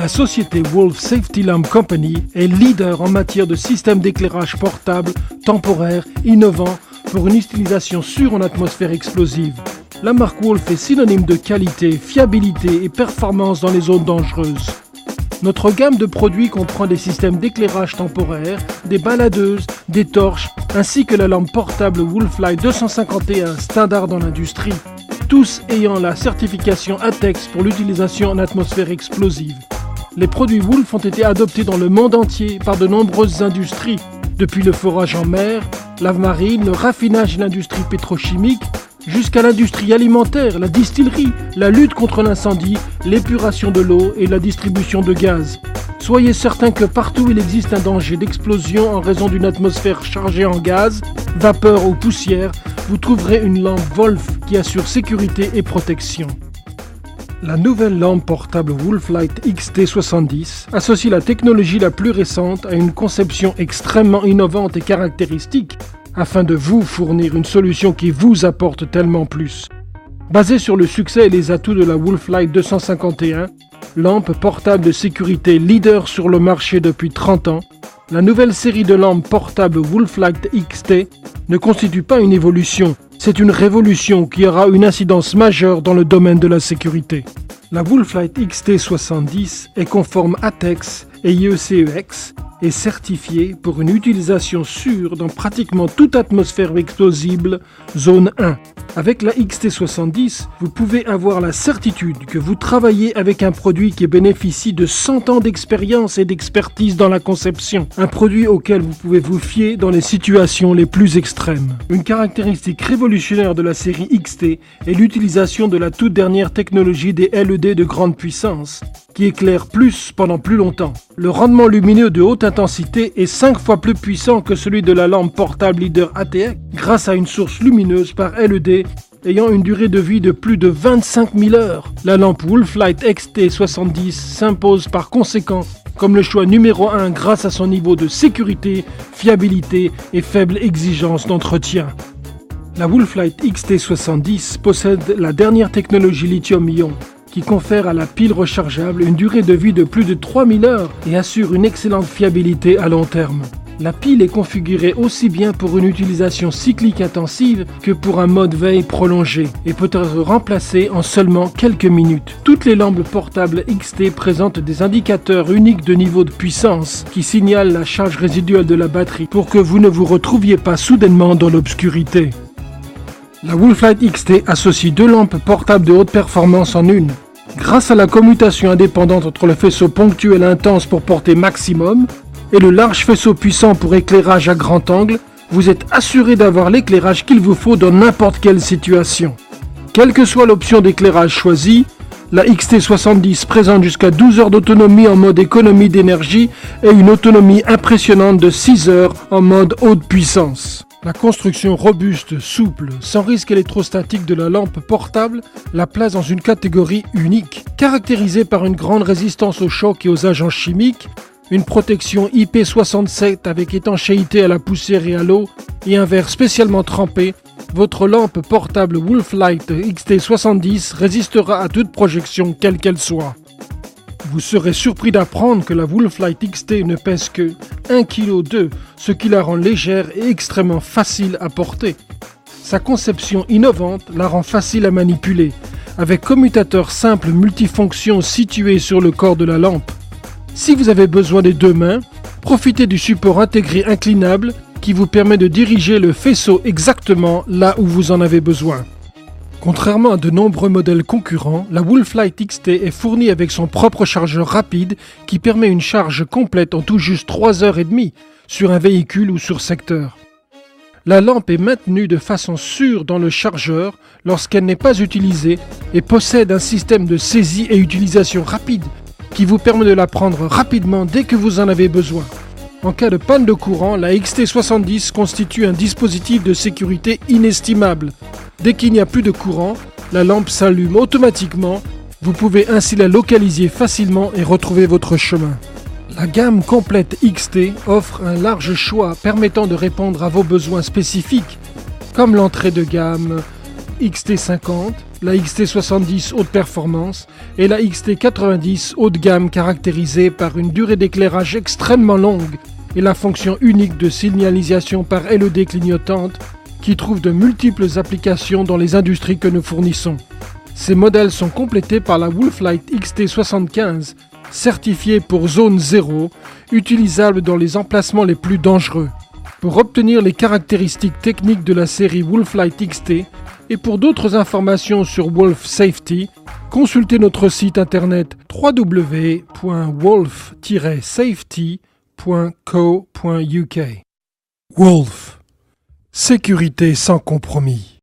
La société Wolf Safety Lamp Company est leader en matière de systèmes d'éclairage portable, temporaire, innovant pour une utilisation sûre en atmosphère explosive. La marque Wolf est synonyme de qualité, fiabilité et performance dans les zones dangereuses. Notre gamme de produits comprend des systèmes d'éclairage temporaire, des baladeuses, des torches, ainsi que la lampe portable Wolflight 251 standard dans l'industrie, tous ayant la certification ATEX pour l'utilisation en atmosphère explosive. Les produits Wolf ont été adoptés dans le monde entier par de nombreuses industries, depuis le forage en mer, la marine, le raffinage et l'industrie pétrochimique, jusqu'à l'industrie alimentaire, la distillerie, la lutte contre l'incendie, l'épuration de l'eau et la distribution de gaz. Soyez certains que partout où il existe un danger d'explosion en raison d'une atmosphère chargée en gaz, vapeur ou poussière, vous trouverez une lampe Wolf qui assure sécurité et protection. La nouvelle lampe portable Wolflight XT70 associe la technologie la plus récente à une conception extrêmement innovante et caractéristique afin de vous fournir une solution qui vous apporte tellement plus. Basée sur le succès et les atouts de la Wolflight 251, lampe portable de sécurité leader sur le marché depuis 30 ans, la nouvelle série de lampes portables Wolflight XT ne constitue pas une évolution, c'est une révolution qui aura une incidence majeure dans le domaine de la sécurité. La Wolflight XT70 est conforme ATEX et IECEX et certifiée pour une utilisation sûre dans pratiquement toute atmosphère explosible, zone 1. Avec la XT70, vous pouvez avoir la certitude que vous travaillez avec un produit qui bénéficie de 100 ans d'expérience et d'expertise dans la conception. Un produit auquel vous pouvez vous fier dans les situations les plus extrêmes. Une caractéristique révolutionnaire de la série XT est l'utilisation de la toute dernière technologie des LED de grande puissance, qui éclaire plus pendant plus longtemps. Le rendement lumineux de haute intensité est 5 fois plus puissant que celui de la lampe portable leader ATX grâce à une source lumineuse par LED ayant une durée de vie de plus de 25 000 heures. La lampe Wolflight XT70 s'impose par conséquent comme le choix numéro 1 grâce à son niveau de sécurité, fiabilité et faible exigence d'entretien. La Wolflight XT70 possède la dernière technologie lithium-ion qui confère à la pile rechargeable une durée de vie de plus de 3000 heures et assure une excellente fiabilité à long terme. La pile est configurée aussi bien pour une utilisation cyclique intensive que pour un mode veille prolongé et peut être remplacée en seulement quelques minutes. Toutes les lampes portables XT présentent des indicateurs uniques de niveau de puissance qui signalent la charge résiduelle de la batterie pour que vous ne vous retrouviez pas soudainement dans l'obscurité. La Wolflight XT associe 2 lampes portables de haute performance en une. Grâce à la commutation indépendante entre le faisceau ponctuel intense pour portée maximum et le large faisceau puissant pour éclairage à grand angle, vous êtes assuré d'avoir l'éclairage qu'il vous faut dans n'importe quelle situation. Quelle que soit l'option d'éclairage choisie, la XT70 présente jusqu'à 12 heures d'autonomie en mode économie d'énergie et une autonomie impressionnante de 6 heures en mode haute puissance. La construction robuste, souple, sans risque électrostatique de la lampe portable la place dans une catégorie unique, caractérisée par une grande résistance aux chocs et aux agents chimiques, une protection IP67 avec étanchéité à la poussière et à l'eau et un verre spécialement trempé. Votre lampe portable Wolflight XT70 résistera à toute projection quelle qu'elle soit. Vous serez surpris d'apprendre que la Wolflight XT ne pèse que 1,2 kg, ce qui la rend légère et extrêmement facile à porter. Sa conception innovante la rend facile à manipuler, avec commutateur simple multifonction situé sur le corps de la lampe. Si vous avez besoin des 2 mains, profitez du support intégré inclinable qui vous permet de diriger le faisceau exactement là où vous en avez besoin. Contrairement à de nombreux modèles concurrents, la Wolflight XT est fournie avec son propre chargeur rapide qui permet une charge complète en tout juste 3h30 sur un véhicule ou sur secteur. La lampe est maintenue de façon sûre dans le chargeur lorsqu'elle n'est pas utilisée et possède un système de saisie et utilisation rapide qui vous permet de la prendre rapidement dès que vous en avez besoin. En cas de panne de courant, la XT70 constitue un dispositif de sécurité inestimable. Dès qu'il n'y a plus de courant, la lampe s'allume automatiquement. Vous pouvez ainsi la localiser facilement et retrouver votre chemin. La gamme complète XT offre un large choix permettant de répondre à vos besoins spécifiques, comme l'entrée de gamme, XT50, la XT70 haute performance et la XT90 haut de gamme caractérisée par une durée d'éclairage extrêmement longue et la fonction unique de signalisation par LED clignotante qui trouve de multiples applications dans les industries que nous fournissons. Ces modèles sont complétés par la Wolf-Lite XT75, certifiée pour zone 0, utilisable dans les emplacements les plus dangereux. Pour obtenir les caractéristiques techniques de la série Wolf-Lite XT et pour d'autres informations sur Wolf Safety, consultez notre site internet www.wolf-safety.co.uk. Wolf, sécurité sans compromis.